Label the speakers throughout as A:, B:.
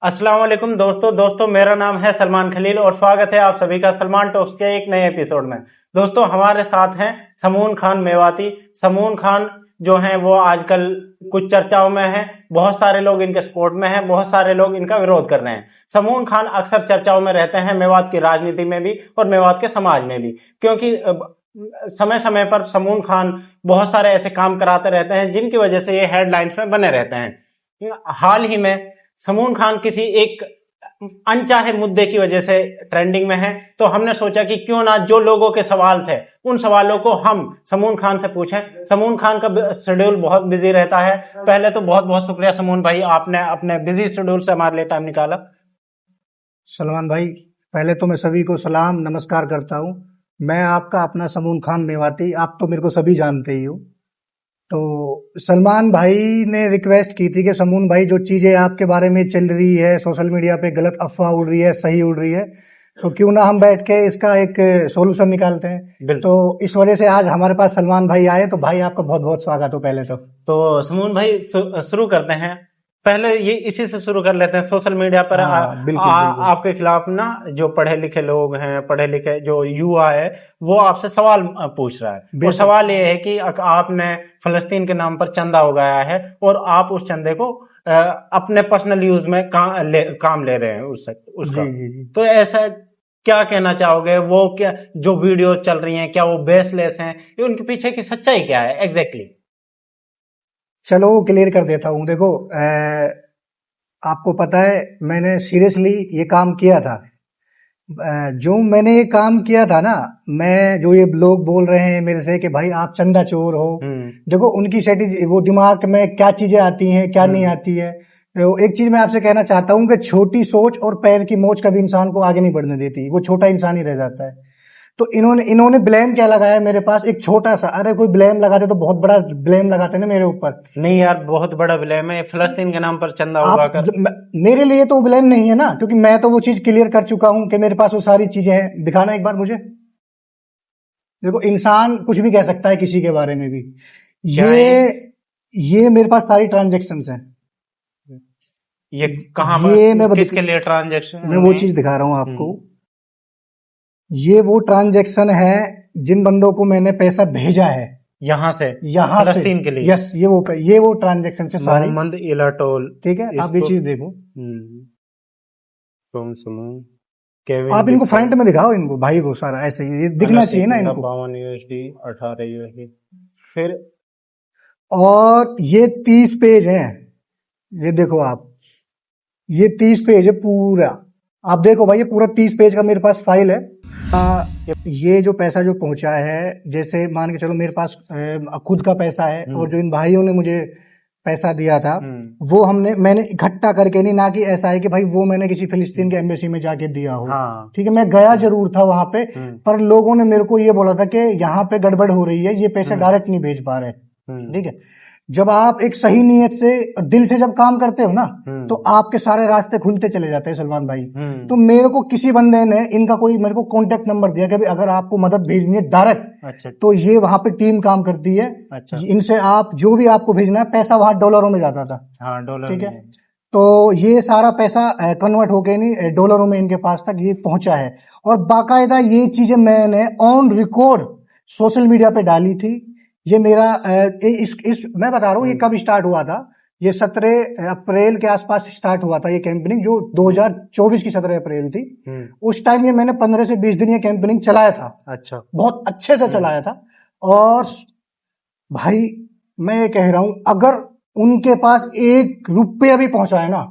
A: अस्सलाम वालेकुम दोस्तों मेरा नाम है सलमान खलील और स्वागत है आप सभी का सलमान टॉक्स के एक नए एपिसोड में। दोस्तों हमारे साथ हैं समून खान मेवाती। समून खान जो हैं वो आजकल कुछ चर्चाओं में हैं, बहुत सारे लोग इनके सपोर्ट में हैं, बहुत सारे लोग इनका विरोध कर रहे हैं। समून खान अक्सर चर्चाओं में रहते हैं, मेवात की राजनीति में भी और मेवात के समाज में भी, क्योंकि समय समय पर समून खान बहुत सारे ऐसे काम कराते रहते हैं जिनकी वजह से ये हेडलाइंस में बने रहते हैं। हाल ही में समून खान किसी एक अनचाहे मुद्दे की वजह से ट्रेंडिंग में है, तो हमने सोचा कि क्यों ना जो लोगों के सवाल थे उन सवालों को हम समून खान से पूछें। समून खान का शेड्यूल बहुत बिजी रहता है। पहले तो बहुत बहुत शुक्रिया समून भाई, आपने अपने बिजी शेड्यूल से हमारे लिए टाइम निकाला।
B: सलमान भाई, पहले तो मैं सभी को सलाम नमस्कार करता हूँ। मैं आपका अपना समून खान मेवाती, आप तो मेरे को सभी जानते ही हो। तो सलमान भाई ने रिक्वेस्ट की थी कि समून भाई जो चीज़ें आपके बारे में चल रही है, सोशल मीडिया पे गलत अफवाह उड़ रही है, सही उड़ रही है, तो क्यों ना हम बैठ के इसका एक सॉल्यूशन निकालते हैं। तो इस वजह से आज हमारे पास सलमान भाई आए। तो भाई आपका बहुत बहुत स्वागत हो। पहले तो
A: समून भाई शुरू करते हैं। पहले ये इसी से शुरू कर लेते हैं। सोशल मीडिया पर बिल्कुल। आपके खिलाफ ना जो पढ़े लिखे लोग हैं, पढ़े लिखे जो युवा है, वो आपसे सवाल पूछ रहा है। वो सवाल ये है कि आपने फलस्तीन के नाम पर चंदा उगाया है और आप उस चंदे को अपने पर्सनल यूज में काम ले रहे हैं उसका। तो ऐसा क्या कहना चाहोगे? वो क्या जो वीडियोस चल रही हैं, क्या वो बेसलेस हैं? उनके पीछे की सच्चाई क्या है एग्जैक्टली?
B: चलो क्लियर कर देता हूँ। देखो, आपको पता है मैंने सीरियसली ये काम किया था। जो मैंने ये काम किया था ना, मैं जो ये लोग बोल रहे हैं मेरे से कि भाई आप चंदा चोर हो, देखो उनकी स्ट्रेटेजी, वो दिमाग में क्या चीजें आती हैं क्या नहीं आती है। तो एक चीज मैं आपसे कहना चाहता हूँ कि छोटी सोच और पैर की मोच कभी इंसान को आगे नहीं बढ़ने देती, वो छोटा इंसान ही रह जाता है। तो इन्होंने ब्लेम क्या लगाया मेरे पास, एक छोटा सा। अरे कोई ब्लेम लगाते तो बहुत बड़ा ब्लेम लगाते ना मेरे ऊपर।
A: नहीं यार, बहुत बड़ा ब्लेम है फलस्तीन के नाम पर चंदा उगाकर।
B: मेरे लिए तो ब्लेम नहीं है ना, क्योंकि मैं तो वो चीज क्लियर कर चुका हूं कि मेरे पास वो सारी चीजें हैं। दिखाना एक बार मुझे। देखो, इंसान कुछ भी कह सकता है किसी के बारे में भी। ये मेरे पास सारी ट्रांजेक्शन्स हैं।
A: ये कहां पर, ये किसके लिए ट्रांजेक्शन?
B: मैं वो चीज दिखा रहा हूं आपको। ये वो ट्रांजैक्शन है जिन बंदों को मैंने पैसा भेजा है
A: यहाँ से
B: फलस्तीन
A: के लिए।
B: यस, ये वो ट्रांजैक्शन से सारे।
A: मोहम्मद इलाटोल,
B: ठीक है, आप ये चीज देखो।
A: आप
B: इनको फ्रंट में दिखाओ, इनको भाई को सारा ऐसे ही दिखना चाहिए ना इनको।
A: 52 USD, 18 USD। फिर
B: और ये 30 पेज है, ये देखो आप, ये 30 पेज है पूरा। आप देखो भाई, ये पूरा 30 पेज का मेरे पास फाइल है। ये जो पैसा जो पहुंचा है, जैसे मान के चलो मेरे पास खुद का पैसा है, और जो इन भाइयों ने मुझे पैसा दिया था वो मैंने इकट्ठा करके नहीं, ना कि ऐसा है कि भाई वो मैंने किसी फिलिस्तीन के एम्बेसी में जाके दिया हो। ठीक है, मैं गया जरूर था वहां पे, पर लोगों ने मेरे को ये बोला था कि यहाँ पे गड़बड़ हो रही है, ये पैसे डायरेक्ट नहीं भेज पा रहे। ठीक है, जब आप एक सही नीयत से दिल से जब काम करते हो ना, तो आपके सारे रास्ते खुलते चले जाते हैं सलमान भाई। तो मेरे को किसी बंदे ने इनका कोई मेरे को कांटेक्ट नंबर दिया कि भाई अगर आपको मदद भेजनी है डायरेक्ट, तो ये वहां पे टीम काम करती है। इनसे आप जो भी आपको भेजना है, पैसा वहां डॉलरों में जाता था।
A: हाँ, डॉलर।
B: ठीक है, तो ये सारा पैसा कन्वर्ट होके नहीं डॉलरों में इनके पास तक ये पहुंचा है। और बाकायदा ये चीजें मैंने ऑन रिकॉर्ड सोशल मीडिया पे डाली थी। ये मेरा मैं बता रहा हूँ ये कब स्टार्ट हुआ था। ये 17 अप्रैल के आसपास स्टार्ट हुआ था ये कैंपेनिंग, जो 2024 की 17 अप्रैल थी। उस टाइम ये मैंने 15 से 20 दिन ये कैंपेनिंग चलाया था। अच्छा, बहुत अच्छे से चलाया था। और भाई मैं ये कह रहा हूं, अगर उनके पास 1 रुपया भी पहुंचा है ना,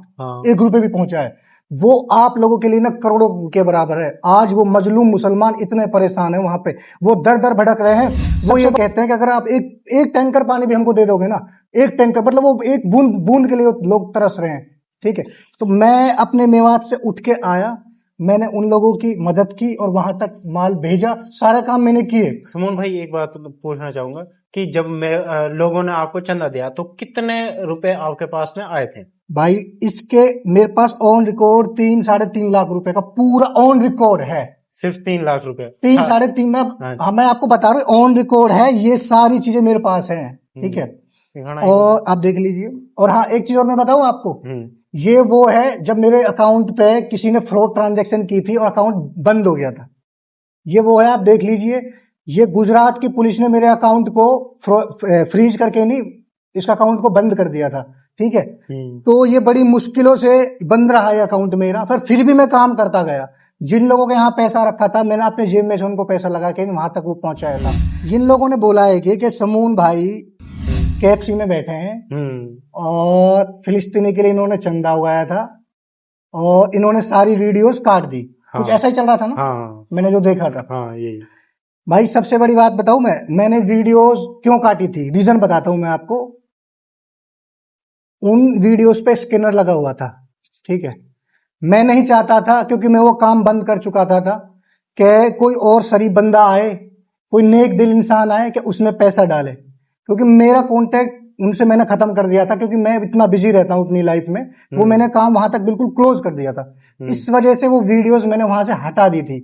B: 1 रुपया भी पहुंचा है, वो आप लोगों के लिए ना करोड़ों के बराबर है। आज वो मजलूम मुसलमान इतने परेशान है वहां पे, वो दर दर भटक रहे हैं। वो ये कहते हैं कि अगर आप एक टैंकर पानी भी हमको दे दोगे ना, 1 टैंकर, मतलब वो एक बूंद के लिए लोग तरस रहे हैं। ठीक है, तो मैं अपने मेवात से उठ के आया, मैंने उन लोगों की मदद की और वहां तक माल भेजा, सारे काम मैंने किए।
A: समून भाई, एक बात पूछना चाहूंगा कि जब लोगों ने आपको चंदा दिया तो कितने रुपए आपके पास में आए थे?
B: भाई इसके मेरे पास ऑन रिकॉर्ड 3-3.5 लाख रुपए का पूरा ऑन रिकॉर्ड है।
A: सिर्फ 3 लाख रुपए?
B: 3-3.5 मैं आपको बता रहा हूँ, ऑन रिकॉर्ड है, ये सारी चीजें मेरे पास हैं। ठीक है, और आप देख लीजिए। और हाँ, एक चीज और मैं बताऊं आपको, ये वो है जब मेरे अकाउंट पे किसी ने फ्रॉड ट्रांजैक्शन की थी और अकाउंट बंद हो गया था। ये वो है, आप देख लीजिए। ये गुजरात की पुलिस ने मेरे अकाउंट को फ्रीज करके नहीं, इसका अकाउंट को बंद कर दिया था, ठीक है। तो ये बड़ी मुश्किलों से बंद रहा है अकाउंट मेरा, फिर भी मैं काम करता गया। जिन लोगों के यहाँ पैसा रखा था मैंने अपने जेब में से उनको पैसा लगा के वहां तक वो पहुंचाया था। जिन लोगों ने बोला है कि समून भाई KFC में बैठे हैं और फिलिस्तीनी के लिए इन्होंने चंदा उगाया था और इन्होंने सारी वीडियोस काट दी। कुछ ऐसा ही चल रहा था ना। मैंने जो देखा था।
A: यही
B: भाई सबसे बड़ी बात बताऊं, मैंने वीडियोस क्यों काटी थी, रीजन बताता हूं मैं आपको। उन वीडियोस पे स्कैनर लगा हुआ था, ठीक है। मैं नहीं चाहता था, क्योंकि मैं वो काम बंद कर चुका था कि कोई और शरीफ बंदा आए, कोई नेक दिल इंसान आए कि उसमें पैसा डाले, क्योंकि मेरा कॉन्टेक्ट उनसे मैंने खत्म कर दिया था, क्योंकि मैं इतना बिजी रहता हूं अपनी लाइफ में। वो मैंने काम वहां तक बिल्कुल क्लोज कर दिया था। इस वजह से वो वीडियोस मैंने वहां से हटा दी थी।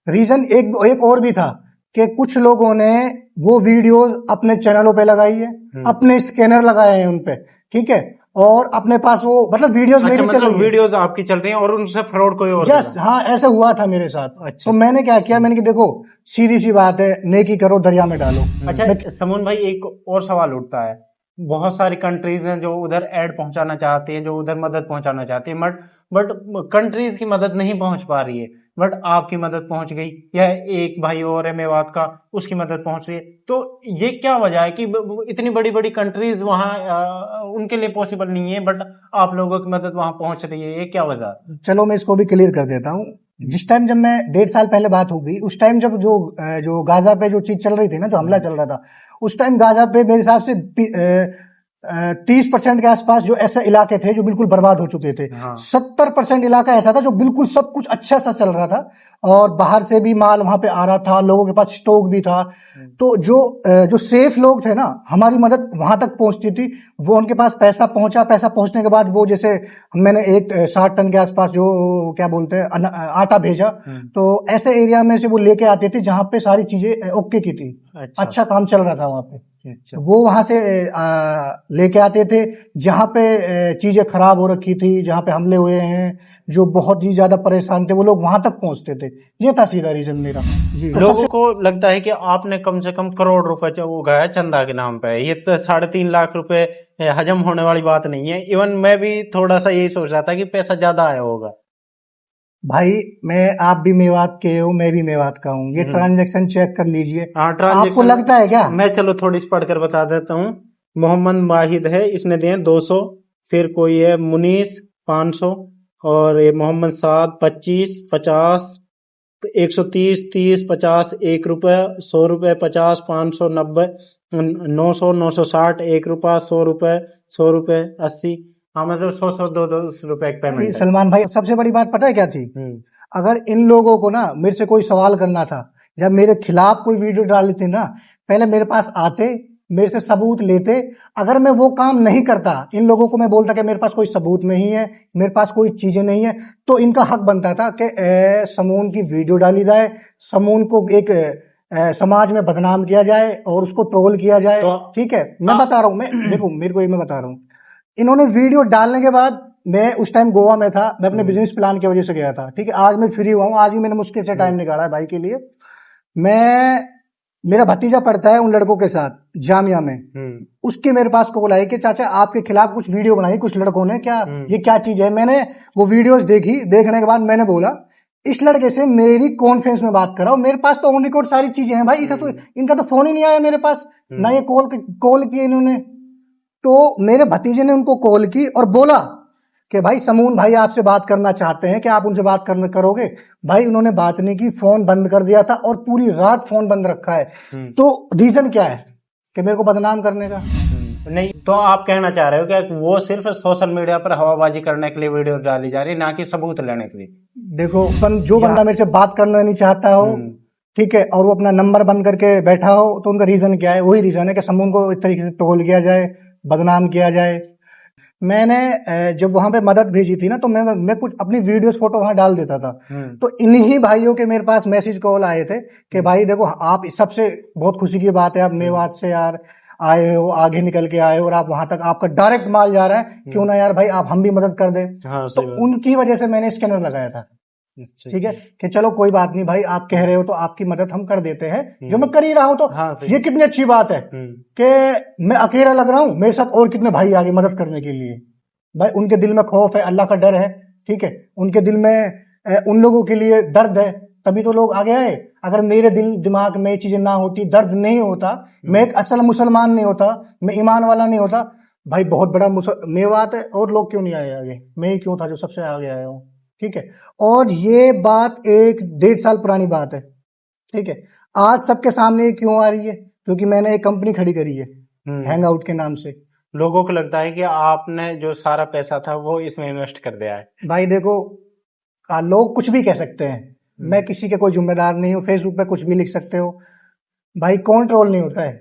B: रीजन एक और भी था कि कुछ लोगों ने वो वीडियोस अपने चैनलों पे लगाई है, अपने स्कैनर लगाए हैं उनपे, ठीक है। और अपने पास वो मतलब वीडियोस मेरी चल रही है,
A: वीडियोस आपकी चल रही हैं और उनसे फ्रॉड कोई और।
B: यस, हाँ, ऐसा हुआ था मेरे साथ।
A: अच्छा।
B: तो मैंने क्या किया, मैंने कि देखो सीधी सी बात है, नेकी करो दरिया में डालो।
A: अच्छा समून भाई, एक और सवाल उठता है। बहुत सारी कंट्रीज हैं जो उधर ऐड पहुंचाना चाहती हैं, जो उधर मदद पहुंचाना चाहती है, बट कंट्रीज की मदद नहीं पहुंच पा रही है, बट आपकी मदद पहुंच गई। या एक भाई और है मेवात का, उसकी मदद पहुंच रही है। तो ये क्या वजह है कि इतनी बड़ी बड़ी कंट्रीज वहां उनके लिए पॉसिबल नहीं है, बट आप लोगों की मदद वहां पहुंच रही है? ये क्या वजह?
B: चलो मैं इसको भी क्लियर कर देता हूँ। जिस टाइम जब मैं 1.5 साल पहले बात हो गई, उस टाइम जब जो गाजा पे जो चीज चल रही थी ना, जो हमला चल रहा था, उस टाइम गाजा पे मेरे हिसाब से 30% के आसपास जो ऐसे इलाके थे जो बिल्कुल बर्बाद हो चुके थे। 70% इलाका ऐसा था जो बिल्कुल सब कुछ अच्छा सा चल रहा था और बाहर से भी माल वहां पे आ रहा था, लोगों के पास स्टॉक भी था। तो जो सेफ लोग थे ना, हमारी मदद वहां तक पहुंचती थी, वो उनके पास पैसा पहुंचा। पैसा पहुंचने के बाद वो जैसे मैंने 60 टन के आसपास जो क्या बोलते हैं आटा भेजा, तो ऐसे एरिया में से वो लेके आते थे जहां पे सारी चीजें ओके की थी। अच्छा काम चल रहा था वहां पे। अच्छा। वो वहां से लेके आते थे जहां पे चीजें खराब हो रखी थी, जहां पे हमले हुए हैं, जो बहुत ही ज्यादा परेशान थे, वो लोग वहां तक पहुंचते थे। ये था सीधा रीजन मेरा जी।
A: लोगों को लगता है कि आपने कम से कम करोड़ रुपए उगाया चंदा के नाम पे। ये तो 3.5 लाख रुपए हजम होने वाली बात नहीं है। इवन मैं भी थोड़ा सा यही सोच रहा था कि पैसा ज्यादा आया होगा। भाई
B: आप भी मेवात के हो, मैं भी मेवात का हूँ। ये ट्रांजैक्शन चेक कर लीजिए। आपको लगता है क्या?
A: मैं चलो थोड़ी सी पढ़कर बता देता हूँ। मोहम्मद वाहिद है, इसने दिए 200। फिर कोई है मुनीस 500, और ये मोहम्मद साद 25, 50, 130, 30, 50, 1 रुपये, 100 रुपये, 50, 500, 90, 900, 960, 1 रुपया, 100 रुपये, 100 रुपये, 80। हाँ, मतलब 100, 200 रुपए पेमेंट।
B: सलमान भाई सबसे बड़ी बात पता है क्या थी? अगर इन लोगों को ना मेरे से कोई सवाल करना था, जब मेरे खिलाफ कोई वीडियो डाली थी ना, पहले मेरे पास आते, मेरे से सबूत लेते। अगर मैं वो काम नहीं करता, इन लोगों को मैं बोलता कि मेरे पास कोई सबूत नहीं है, मेरे पास कोई चीजें नहीं है, तो इनका हक बनता था कि समून की वीडियो डाली जाए, समून को एक समाज में बदनाम किया जाए और उसको ट्रोल किया जाए। ठीक है, मैं बता रहा हूँ, मैं देखो मेरे को मैं बता रहा हूँ। इन्होंने वीडियो डालने के बाद, मैं उस टाइम गोवा में था, मैं अपने बिजनेस प्लान की वजह से गया था, ठीक है। आज मैं फ्री हुआ हूँ, आज भी मैंने मुश्किल से टाइम निकाला है भाई के लिए। मेरा भतीजा पढ़ता है उन लड़कों के साथ जामिया में। उसके मेरे पास कॉल आई कि चाचा आपके खिलाफ कुछ वीडियो बनाई कुछ लड़कों ने, क्या ये क्या चीज है? मैंने वो वीडियोस देखी, देखने के बाद मैंने बोला इस लड़के से मेरी कॉन्फ्रेंस में बात कराओ, मेरे पास तो ऑन रिकॉर्ड सारी चीजें हैं भाई। इनका तो फोन ही नहीं आया मेरे पास, ना ये कॉल किए इन्होंने। तो मेरे भतीजे ने उनको कॉल की और बोला कि भाई समून भाई आपसे बात करना चाहते हैं, कि आप उनसे बात करोगे? भाई उन्होंने बात नहीं की, फोन बंद कर दिया था और पूरी रात फोन बंद रखा है। तो रीजन क्या है कि मेरे को बदनाम करने का?
A: नहीं, तो आप कहना चाह रहे हो कि वो सिर्फ सोशल मीडिया पर हवाबाजी करने के लिए वीडियो डाली जा रही है, ना कि सबूत लेने के लिए?
B: देखो, जो बंदा मेरे से बात करना नहीं चाहता हो, ठीक है, और वो अपना नंबर बंद करके बैठा हो, तो उनका रीजन क्या है? वही रीजन है कि समून को इस तरीके से ट्रोल किया जाए, बदनाम किया जाए। मैंने जब वहां पे मदद भेजी थी ना, तो मैं कुछ अपनी वीडियोस फोटो वहां डाल देता था। तो इन्हीं भाइयों के मेरे पास मैसेज कॉल आए थे कि भाई देखो, आप सबसे बहुत खुशी की बात है, आप मेवात से यार आए हो, आगे निकल के आए हो और आप वहां तक आपका डायरेक्ट माल जा रहा है, क्यों ना यार भाई आप हम भी मदद कर दे।
A: हाँ
B: तो
A: सही बात।
B: उनकी वजह से मैंने स्कैनर लगाया था।
A: अच्छा,
B: ठीक है कि चलो कोई बात नहीं भाई, आप कह रहे हो तो आपकी मदद हम कर देते हैं, जो मैं
A: हम्म।
B: कर ही रहा हूं। तो
A: हाँ सही।
B: ये कितनी अच्छी बात है कि मैं अकेला लग रहा हूं, मेरे साथ और कितने भाई आगे मदद करने के लिए। भाई उनके दिल में खौफ है, अल्लाह का डर है, ठीक है, उनके दिल में उन लोगों के लिए दर्द है, तभी तो लोग आगे आए। अगर मेरे दिल दिमाग में ये चीजें ना होती, दर्द नहीं होता, मैं एक असल मुसलमान नहीं होता, मैं ईमान वाला नहीं होता, भाई बहुत बड़ा मेवात है और लोग क्यों नहीं आए आगे, मैं ही क्यों था जो सबसे आगे आया हूँ। ठीक है, और ये बात 1-1.5 साल पुरानी बात है। ठीक है, आज सबके सामने ये क्यों आ रही है? क्योंकि मैंने एक कंपनी खड़ी करी है हैंग आउट के नाम से।
A: लोगों को लगता है कि आपने जो सारा पैसा था वो इसमें इन्वेस्ट कर दिया है।
B: भाई देखो, लोग कुछ भी कह सकते हैं, मैं किसी के कोई जिम्मेदार नहीं हूँ, फेसबुक पे कुछ भी लिख सकते हो। भाई कौन ट्रोल नहीं होता है?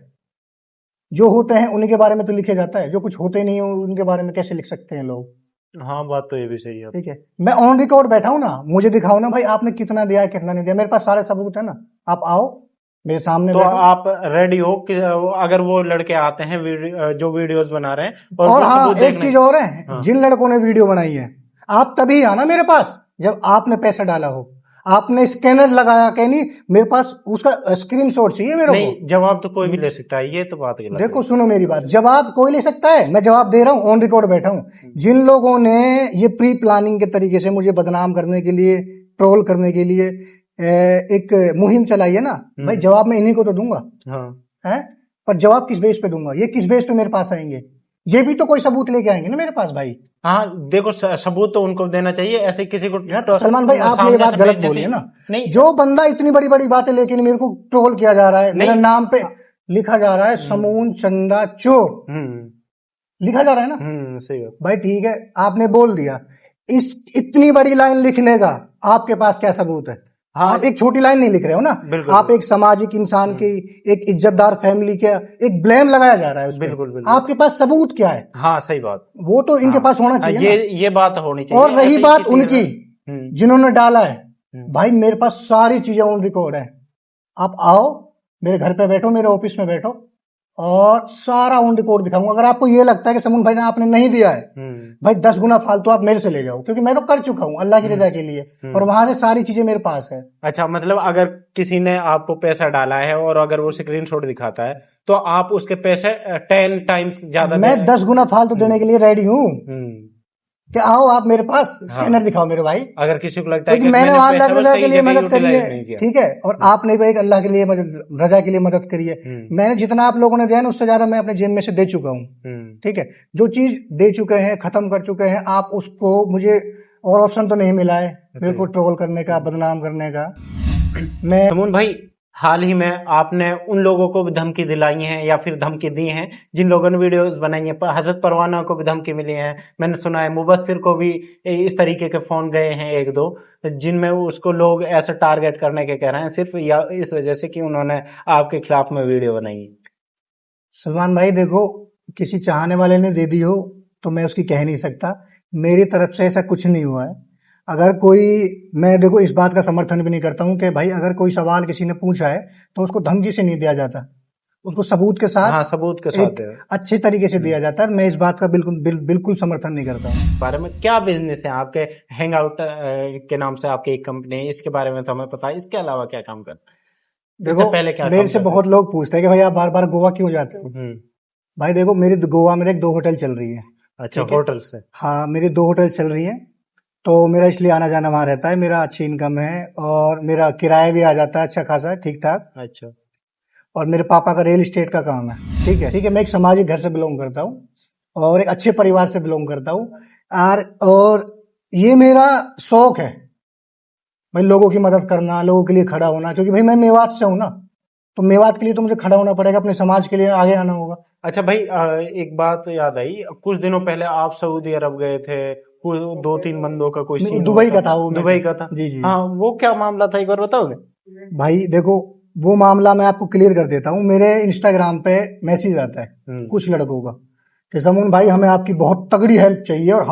B: जो होते हैं उन्हीं के बारे में तो लिखे जाता है, जो कुछ होते नहीं हो उनके बारे में कैसे लिख सकते हैं लोग?
A: हाँ बात तो ये भी सही है।
B: ठीक है, मैं ऑन रिकॉर्ड बैठा हूं ना, मुझे दिखाओ ना भाई आपने कितना दिया है कितना नहीं दिया, मेरे पास सारे सबूत है ना। आप आओ मेरे सामने
A: तो
B: बैठो।
A: आप रेडी हो कि अगर वो लड़के आते हैं जो वीडियोस बना रहे हैं और
B: और
A: वो
B: हाँ,
A: सबूत
B: एक
A: देखने।
B: चीज और है,
A: हाँ।
B: जिन लड़कों ने वीडियो बनाई है, आप तभी आना मेरे पास जब आपने पैसा डाला हो, आपने स्कैनर लगाया कि नहीं, मेरे पास उसका स्क्रीनशॉट चाहिए मेरे को।
A: नहीं, जवाब तो कोई भी ले सकता है, ये तो बात गलत है।
B: देखो सुनो मेरी बात, जवाब कोई ले सकता है, मैं जवाब दे रहा हूं, ऑन रिकॉर्ड बैठा हूं। जिन लोगों ने ये प्री प्लानिंग के तरीके से मुझे बदनाम करने के लिए, ट्रोल करने के लिए एक मुहिम चलाई है ना, भाई जवाब मैं इन्हीं को तो दूंगा।
A: हाँ।
B: है, पर जवाब किस बेस पे दूंगा? ये किस बेस पे मेरे पास आएंगे? ये भी तो कोई सबूत लेके आएंगे ना मेरे पास भाई।
A: हाँ देखो, सबूत तो उनको देना चाहिए, ऐसे किसी को
B: यार सलमान भाई आपने ये बात गलत बोली है ना।
A: नहीं,
B: जो बंदा इतनी बड़ी बड़ी बातें लेके मेरे को ट्रोल किया जा रहा है, मेरा नाम पे लिखा जा रहा है समून चंदा चोर, लिखा जा रहा है ना।
A: सही बात।
B: भाई ठीक है, आपने बोल दिया, इस इतनी बड़ी लाइन लिखने का आपके पास क्या सबूत है?
A: हाँ,
B: आप एक छोटी लाइन नहीं लिख रहे हो ना, आप एक सामाजिक इंसान की, एक इज्जतदार फैमिली के, एक ब्लेम लगाया जा रहा है उस पे।
A: बिल्कुल बिल्कुल।
B: आपके पास सबूत क्या है?
A: हाँ सही बात।
B: वो तो इनके पास होना चाहिए
A: ये बात होनी चाहिए।
B: और रही बात उनकी
A: हम्म।
B: जिन्होंने डाला है, भाई मेरे पास सारी चीजें ऑन रिकॉर्ड है। आप आओ मेरे घर पे बैठो, मेरे ऑफिस में बैठो और सारा ऑन रिकॉर्ड दिखाऊंगा। अगर आपको ये लगता है कि समून भाई ने आपने नहीं दिया है, भाई 10 गुना फालतू आप मेरे से ले जाओ, क्योंकि मैं तो कर चुका हूं अल्लाह की रजा के लिए, और वहां से सारी चीजें मेरे पास है।
A: अच्छा, मतलब अगर किसी ने आपको पैसा डाला है और अगर वो स्क्रीनशॉट दिखाता है तो आप उसके पैसे 10 टाइम्स ज्यादा
B: मैं 10 गुना फालतू देने के लिए रेडी हूँ कि आओ आप मेरे पास स्कैनर दिखाओ मेरे भाई।
A: अगर किसी को लगता है कि
B: मैंने वहां अल्लाह की रजा के लिए मदद करी है,
A: है,
B: ठीक है, और आपने भी एक अल्लाह के लिए रजा के लिए मदद करी है। मैंने जितना आप लोगों ने दिया ना उससे ज्यादा मैं अपने जेब में से दे चुका हूँ। ठीक है, जो चीज दे चुके हैं, खत्म कर चुके हैं, आप उसको, मुझे और ऑप्शन तो नहीं मिला है मेरे को ट्रोल करने का, बदनाम करने का। मैं
A: समून भाई, हाल ही में आपने उन लोगों को भी धमकी दिलाई है या फिर धमकी दी है जिन लोगों ने वीडियोस बनाई है। हजरत परवाना को भी धमकी मिली है, मैंने सुना है मुबस्सिर को भी इस तरीके के फोन गए हैं 1-2, जिनमें उसको लोग ऐसे टारगेट करने के कह रहे हैं, सिर्फ या इस वजह से कि उन्होंने आपके खिलाफ में वीडियो बनाई।
B: सलमान भाई देखो, किसी चाहने वाले ने दे दी हो तो मैं उसकी कह नहीं सकता, मेरी तरफ से ऐसा कुछ नहीं हुआ है। अगर कोई, मैं देखो इस बात का समर्थन भी नहीं करता हूं कि भाई अगर कोई सवाल किसी ने पूछा है तो उसको धमकी से नहीं दिया जाता, उसको सबूत के साथ,
A: हाँ, सबूत के साथ
B: अच्छे तरीके से दिया जाता है। मैं इस बात का बिल्कुल समर्थन नहीं करता हूँ।
A: बारे में क्या बिजनेस है आपके? हैंग आउट के नाम से आपकी एक कंपनी है, इसके बारे में तो हमें पता है, इसके अलावा क्या काम कर?
B: देखो
A: पहले क्या
B: मेरे से बहुत लोग पूछते हैं कि भाई आप बार बार गोवा क्यों जाते हो? भाई देखो मेरी गोवा में 2 होटल चल रही है।
A: अच्छा, होटल से?
B: हाँ, मेरी 2 होटल चल रही है, तो मेरा इसलिए आना जाना वहां रहता है, मेरा अच्छी इनकम है और मेरा किराया भी आ जाता है अच्छा खासा, ठीक ठाक।
A: अच्छा।
B: और मेरे पापा का रियल एस्टेट का काम है। ठीक है, मैं एक सामाजिक घर से बिलोंग करता हूँ और एक अच्छे परिवार से बिलोंग करता हूँ, और ये मेरा शौक है भाई, लोगों की मदद करना, लोगों के लिए खड़ा होना, क्योंकि भाई मैं मेवात से हूँ ना, तो मेवात के लिए तो मुझे खड़ा होना पड़ेगा, अपने समाज के लिए आगे आना होगा।
A: अच्छा भाई, एक बात याद आई, कुछ दिनों पहले आप सऊदी अरब गए थे, 2-3 बंदों का कोई सीन
B: दुबई का था वो,
A: दुबई का था।
B: जी जी।
A: हाँ, वो क्या मामला था, एक बार बताओगे?
B: भाई देखो वो मामला मैं आपको क्लियर कर देता हूँ। मेरे इंस्टाग्राम पे मैसेज आता है कुछ लड़कों का कि समून भाई हमें आपकी बहुत तगड़ी हेल्प चाहिए और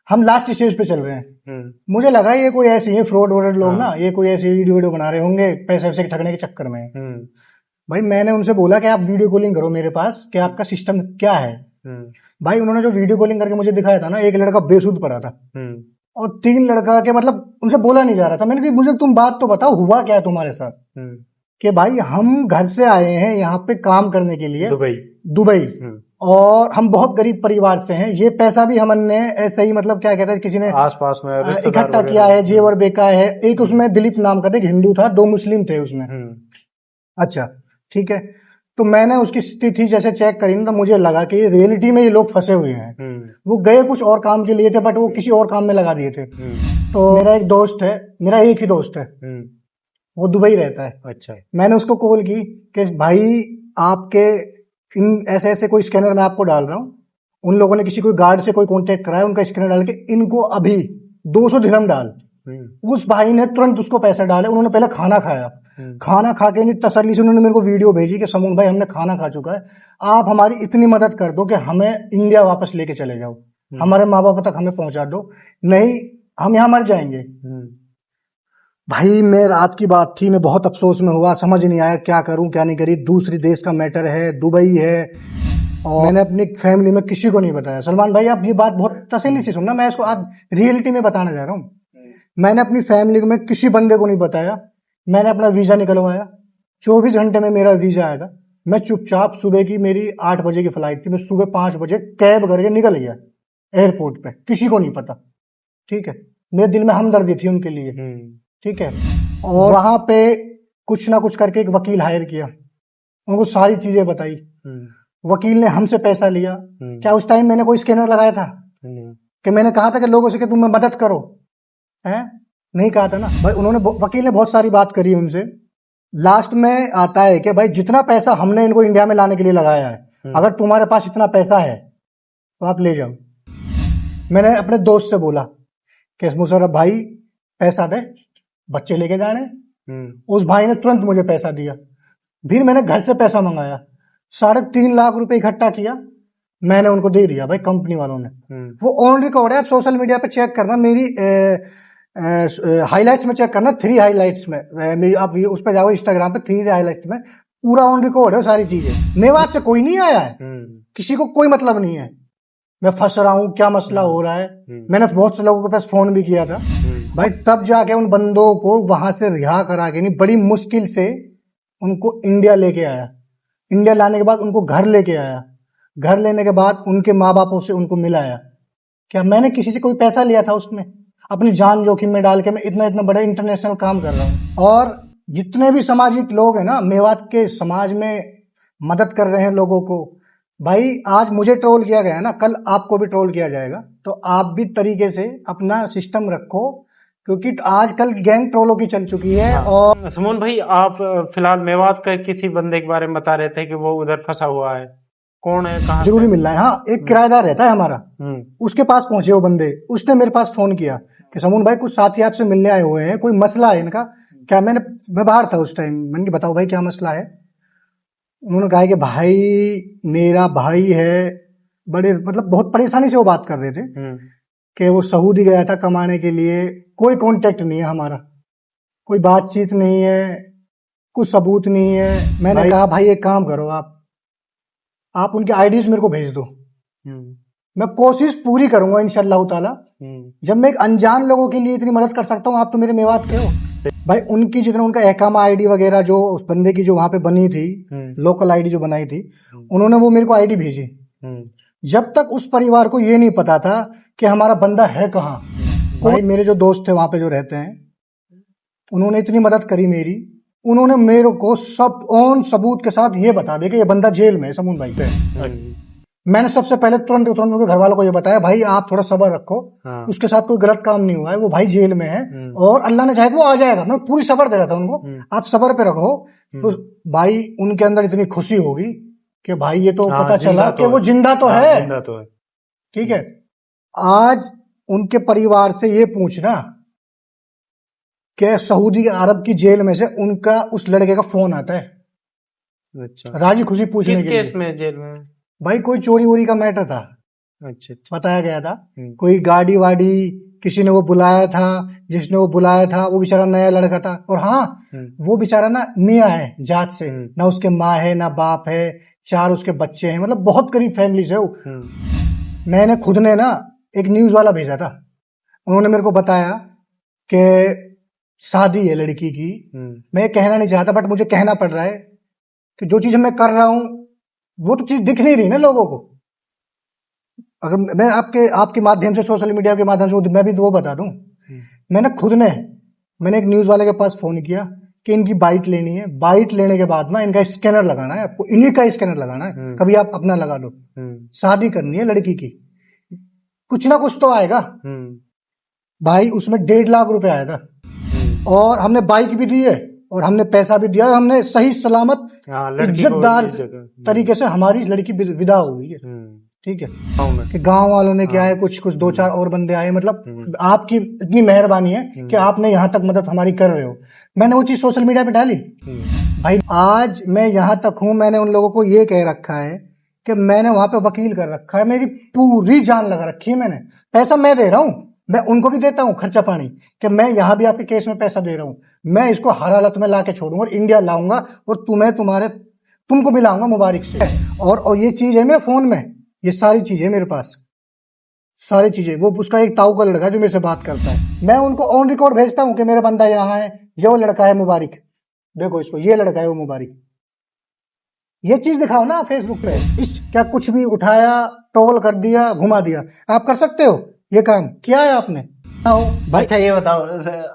B: हम लास्ट स्टेज पे चल रहे हैं। मुझे लगा ये कोई ऐसे ही फ्रॉड वोड लोग ना, ये कोई ऐसी वीडियो बना रहे होंगे पैसे वैसे ठगने के चक्कर में। भाई मैंने उनसे बोला कि आप वीडियो कॉलिंग करो मेरे पास, कि आपका सिस्टम क्या है। भाई उन्होंने जो वीडियो कॉलिंग करके मुझे दिखाया था ना, एक लड़का बेसुध पड़ा था और 3 लड़का के मतलब उनसे बोला नहीं जा रहा था। मैंने कहा मुझे तुम बात तो बताओ, हुआ क्या तुम्हारे साथ? कि भाई हम घर से आए हैं यहाँ पे काम करने के लिए दुबई, और हम बहुत गरीब परिवार से हैं। ये पैसा भी हमने ऐसे ही मतलब क्या कहते हैं, किसी ने
A: आसपास में
B: इकट्ठा किया है, जेवर बेचा है। एक उसमें दिलीप नाम का था, एक हिंदू था, 2 मुस्लिम थे उसमें। अच्छा ठीक है, तो मैंने उसकी स्थिति जैसे चेक करी ना, तो मुझे लगा कि रियलिटी में ये लोग फंसे हुए हैं। वो गए कुछ और काम के लिए थे, बट वो किसी और काम में लगा दिए थे। तो मेरा एक दोस्त है, मेरा एक ही दोस्त है, वो दुबई रहता है।
A: अच्छा,
B: मैंने उसको कॉल की कि भाई आपके इन ऐसे ऐसे कोई स्कैनर मैं आपको डाल रहा हूँ, उन लोगों ने किसी कोई गार्ड से कोई कांटेक्ट कराया, उनका स्कैनर डाल के इनको अभी 200 दिरहम डाल। उस भाई ने तुरंत उसको पैसे डाले। उन्होंने पहले खाना खाया, खाना खा के नहीं तसल्ली से उन्होंने मेरे को वीडियो भेजी कि समून भाई हमने खाना खा चुका है, आप हमारी इतनी मदद कर दो कि हमें इंडिया वापस लेके चले जाओ, हमारे माँ बाप तक हमें पहुंचा दो, नहीं हम यहाँ मर जाएंगे। भाई मैं रात की बात थी, मैं बहुत अफसोस में हुआ, समझ नहीं आया क्या करूं क्या नहीं करी। दूसरी देश का मैटर है, दुबई है, और मैंने अपनी फैमिली में किसी को नहीं बताया। सलमान भाई आप ये बात बहुत तसल्ली से सुनना, मैं इसको आज रियलिटी में बताने जा रहा हूँ। मैंने अपनी फैमिली में किसी बंदे को नहीं बताया। मैंने अपना वीजा निकलवाया, 24 घंटे में मेरा वीजा आएगा। मैं चुपचाप, सुबह की मेरी 8 बजे की फ्लाइट थी, मैं सुबह 5 बजे कैब करके निकल गया एयरपोर्ट पे, किसी को नहीं पता। ठीक है, मेरे दिल में हमदर्दी थी उनके लिए। ठीक है, और वहां पे कुछ ना कुछ करके एक वकील हायर किया, उनको सारी चीजें बताई। वकील ने हमसे पैसा लिया। क्या उस टाइम मैंने कोई स्कैनर लगाया था कि मैंने कहा था कि लोगों से कि तुम मदद करो? है नहीं कहा था ना भाई। उन्होंने, वकील ने बहुत सारी बात करी उनसे। लास्ट में आता है कि भाई जितना पैसा हमने इनको इंडिया में लाने के लिए लगाया है, अगर तुम्हारे पास इतना पैसा है तो आप ले जाओ। मैंने अपने दोस्त से बोला कि मुशर्रफ भाई पैसा दे, बच्चे लेके जाने। उस भाई ने तुरंत मुझे पैसा दिया। फिर मैंने घर से पैसा मंगाया, 3.5 लाख रुपए इकट्ठा किया, मैंने उनको दे दिया भाई कंपनी वालों ने। वो ऑन रिकॉर्ड है, आप सोशल मीडिया पे चेक करना, मेरी हाइलाइट्स में चेक करना, 3 हाइलाइट्स में, आप उस पर जाओ इंस्टाग्राम पे, 3 हाइलाइट्स में पूरा ऑन रिकॉर्ड है सारी चीजें। मेवात से कोई नहीं आया है, किसी को कोई मतलब नहीं है मैं फंस रहा हूं, क्या मसला हो रहा है। मैंने बहुत से लोगों के पास फोन भी किया था भाई, तब जाके उन बंदों को वहां से रिहा करा के, नहीं बड़ी मुश्किल से उनको इंडिया लेके आया। इंडिया लाने के बाद उनको घर लेके आया, घर लेने के बाद उनके माँ बापों से उनको मिलाया। क्या मैंने किसी से कोई पैसा लिया था? उसमें अपनी जान जोखिम में डाल के मैं इतना इतना बड़ा इंटरनेशनल काम कर रहा हूँ। और जितने भी सामाजिक लोग हैं ना मेवात के समाज में, मदद कर रहे हैं लोगों को। भाई आज मुझे ट्रोल किया गया है ना, कल आपको भी ट्रोल किया जाएगा, तो आप भी तरीके से अपना सिस्टम रखो, क्योंकि आजकल गैंग ट्रोलों की चल चुकी है। और
A: समून भाई आप फिलहाल मेवात के किसी बंदे के बारे में बता रहे थे कि वो उधर फंसा हुआ है, कौन है, कहाँ
B: जरूरी मिल रहा है? हाँ, एक किराएदार रहता है हमारा, उसके पास पहुंचे वो बंदे। उसने मेरे पास फोन किया कि समून भाई कुछ साथी आपसे मिलने आए हुए हैं, कोई मसला है इनका क्या? मैं बाहर था उस टाइम, मैंने कहा बताओ भाई क्या मसला है। उन्होंने कहा कि भाई मेरा भाई है, बड़े मतलब बहुत परेशानी से वो बात कर रहे थे कि वो सऊदी गया था कमाने के लिए, कोई कांटेक्ट नहीं है हमारा, कोई बातचीत नहीं है, कुछ सबूत नहीं है। मैंने कहा भाई एक काम करो, आप उनके आईडीज मेरे को भेज दो, मैं कोशिश पूरी करूंगा इंशाल्लाह ताला। जब मैं एक अनजान लोगों के लिए इतनी मदद कर सकता हूँ, आप तो मेरे मेवात के हो भाई। उनकी जितना उनका एकामा आईडी वगैरह जो उस बंदे की जो वहां पे बनी थी, लोकल आईडी जो बनाई थी, उन्होंने वो मेरे को आईडी भेजी। जब तक उस परिवार को ये नहीं पता था कि हमारा बंदा है कहाँ। भाई मेरे जो दोस्त थे वहां पे जो रहते हैं, उन्होंने इतनी मदद करी मेरी, उन्होंने मेरे को सब ऑन सबूत के साथ ये बता दे कि ये बंदा जेल में है समून भाई पे। मैंने सबसे पहले तुरंत उनके घर वालों को ये बताया भाई आप थोड़ा सब्र रखो, उसके साथ कोई गलत काम नहीं हुआ है, वो भाई जेल में है और अल्लाह ने चाहे तो वो आ जाएगा। मैं पूरी सब्र दे रहा था उनको, आप सब्र पे रखो। तो भाई उनके अंदर इतनी खुशी होगी कि भाई ये तो पता चला कि वो जिंदा तो है। ठीक है, आज उनके परिवार से ये पूछना कि सऊदी अरब की जेल में से उनका उस लड़के का फोन आता है, अच्छा, राजी खुशी पूछने के लिए। किस केस में जेल में? भाई कोई चोरी वोरी का मैटर था, अच्छा, बताया गया था। कोई गाड़ी वाड़ी किसी ने वो बुलाया था, जिसने वो बुलाया था वो बेचारा नया लड़का था। और हाँ, वो बेचारा ना मियाँ है जात से, ना उसके माँ है ना बाप है, 4 उसके बच्चे हैं, मतलब बहुत गरीब फैमिली से वो। मैंने खुद ने ना एक न्यूज वाला भेजा था, उन्होंने मेरे को बताया कि शादी है लड़की की। मैं ये कहना नहीं चाहता बट मुझे कहना पड़ रहा है कि जो चीज मैं कर रहा हूं वो तो चीज दिख नहीं रही ना लोगों को। अगर मैं आपके माध्यम से, सोशल मीडिया के माध्यम से मैं भी वो बता दूं, मैंने एक न्यूज वाले के पास फोन किया कि इनकी बाइट लेनी है। बाइट लेने के बाद ना इनका स्कैनर लगाना है, आपको इन्हीं का स्कैनर लगाना है, कभी आप अपना लगा दो। शादी करनी है लड़की की, कुछ ना कुछ तो आएगा भाई। उसमें 1.5 लाख रुपए आया था, और हमने बाइक भी दी है और हमने पैसा भी दिया, हमने सही सलामत इज्जतदार तरीके से हमारी लड़की विदा हो गई है। ठीक है, कि गांव वालों ने क्या है, कुछ 2-4 और बंदे आए, मतलब आपकी इतनी मेहरबानी है कि आपने यहाँ तक मदद हमारी कर रहे हो। मैंने वो चीज सोशल मीडिया पे डाली भाई। आज मैं यहाँ तक हूँ, मैंने उन लोगों को ये कह रखा है कि मैंने वहां पे वकील कर रखा है, मेरी पूरी जान लगा रखी है। मैंने पैसा मैं दे रहा हूँ, मैं उनको भी देता हूँ खर्चा पानी, कि मैं यहाँ भी आपके केस में पैसा दे रहा हूँ। मैं इसको हर हालत में ला के छोड़ूंगा और इंडिया लाऊंगा, और तुमको भी लाऊंगा मुबारक से। और ये चीज है मेरे फोन में, ये सारी चीजें मेरे पास, सारी चीजें। वो उसका एक ताऊ का लड़का है जो मेरे से बात करता है, मैं उनको ऑन रिकॉर्ड भेजता हूँ कि मेरा बंदा यहाँ है, ये वो लड़का है मुबारक, देखो इसको, ये लड़का है वो मुबारक। ये चीज दिखाओ ना फेसबुक पे। क्या कुछ भी उठाया, टोल कर दिया, घुमा दिया, आप कर सकते हो? ये काम किया है आपने भाई?
A: अच्छा ये बताओ,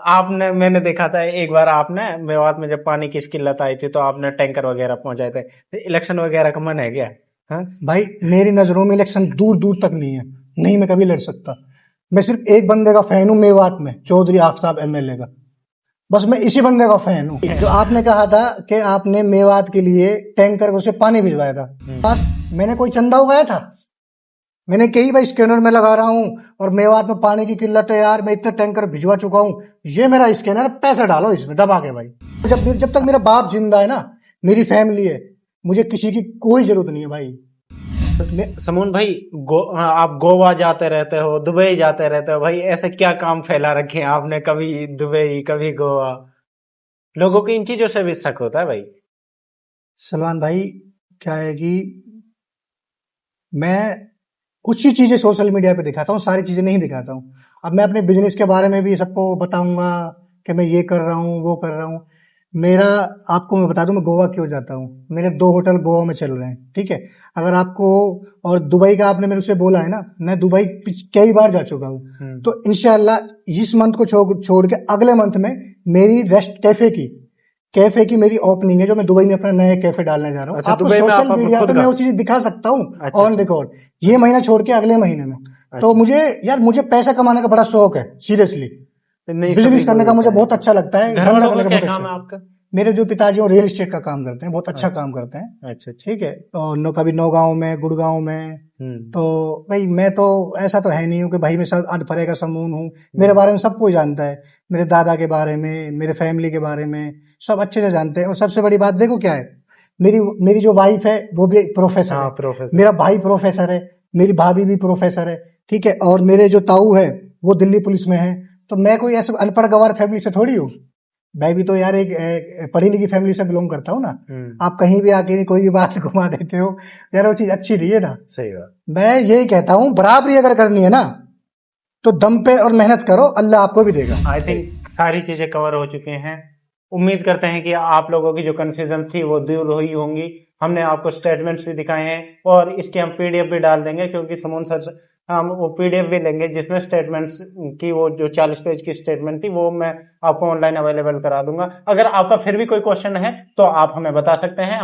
A: आपने, मैंने देखा था एक बार आपने मेवात में जब पानी की किल्लत आई थी तो आपने टैंकर वगैरह पहुंचाए थे, इलेक्शन वगैरह का मन है क्या? हाँ?
B: भाई मेरी नजरों में इलेक्शन दूर दूर तक नहीं है, नहीं मैं कभी लड़ सकता। मैं सिर्फ एक बंदे का फैन हूं मेवात में, चौधरी आफ्ताब एमएलए का, बस मैं इसी बंदे का फैन हूं। जो आपने कहा था कि आपने मेवात के लिए टैंकर से पानी भिजवाया था, मैंने कोई चंदा उगाया था? मैंने कई बार स्कैनर में लगा रहा हूं, और मेवात में पानी की किल्लत है यार, मैं इतने टैंकर भिजवा चुका हूं, ये मेरा स्कैनर, पैसा डालो इसमें दबा के भाई। जब तक मेरा बाप जिंदा है ना, मेरी फैमिली है, मुझे किसी की कोई जरूरत नहीं है भाई।
A: समून भाई, आप गोवा जाते रहते हो, दुबई जाते रहते हो भाई, ऐसे क्या काम फैला रखे हैं आपने? कभी दुबई, कभी गोवा, लोगों को इन चीजों से भी शक होता है भाई।
B: सलमान भाई, क्या है कि मैं कुछ ही चीजें सोशल मीडिया पे दिखाता हूँ, सारी चीजें नहीं दिखाता हूँ। अब मैं अपने बिजनेस के बारे में भी सबको बताऊंगा कि मैं ये कर रहा हूँ, वो कर रहा हूँ। आपको मैं बता दूं मैं गोवा क्यों जाता हूँ। मेरे 2 होटल गोवा में चल रहे हैं, ठीक है। अगर आपको, और दुबई का आपने मेरे से बोला है ना, मैं दुबई कई बार जा चुका हूँ। तो इंशाल्लाह इस मंथ को छोड़ के अगले मंथ में मेरी रेस्ट कैफे की मेरी ओपनिंग है, जो मैं दुबई में अपना नया कैफे डालने जा रहा हूँ।
A: अच्छा,
B: आपको सोशल मीडिया पे मैं वो चीज दिखा सकता हूँ ऑन रिकॉर्ड, ये महीना छोड़ के अगले महीने में। तो मुझे पैसा कमाने का बड़ा शौक है, सीरियसली। बिजनेस करने का मुझे बहुत अच्छा लगता है।
A: घर वालों का क्या काम है आपका?
B: मेरे जो पिताजी रियल एस्टेट का काम करते हैं, बहुत अच्छा काम करते हैं।
A: अच्छा,
B: ठीक है। और कभी नौगांव में, गुड़गांव में। तो भाई मैं तो ऐसा तो है नहीं हूँ कि भाई मैं सब अधफरे का समून हूँ। मेरे बारे में सब कोई जानता है, मेरे दादा के बारे में, मेरे फैमिली के बारे में सब अच्छे से जानते हैं। और सबसे बड़ी बात देखो क्या है, मेरी जो वाइफ है वो भी प्रोफेसर है, मेरा भाई प्रोफेसर है, मेरी भाभी भी प्रोफेसर है, ठीक है। और मेरे जो ताऊ है वो दिल्ली पुलिस में है। तो मैं कोई ऐसे अनपढ़ गवार फैमिली से थोड़ी हूँ, मैं भी तो यार एक पढ़ी लिखी फैमिली से बिलोंग करता हूँ ना। आप कहीं भी आके कोई भी बात घुमा देते हो यार, वो चीज अच्छी नहीं है ना।
A: सही बात।
B: मैं यही कहता हूँ, बराबरी अगर करनी है ना तो दम पे और मेहनत करो, अल्लाह आपको भी देगा।
A: आई थिंक सारी चीजें कवर हो चुकी हैं। उम्मीद करते हैं कि आप लोगों की जो कंफ्यूजन थी वो दूर हुई होंगी। हमने आपको स्टेटमेंट्स भी दिखाए हैं, और इसके हम पीडीएफ भी डाल देंगे, क्योंकि समून सर हम वो पीडीएफ भी लेंगे जिसमें स्टेटमेंट्स की, वो जो 40 पेज की स्टेटमेंट थी वो मैं आपको ऑनलाइन अवेलेबल करा दूंगा। अगर आपका फिर भी कोई क्वेश्चन है तो आप हमें बता सकते हैं।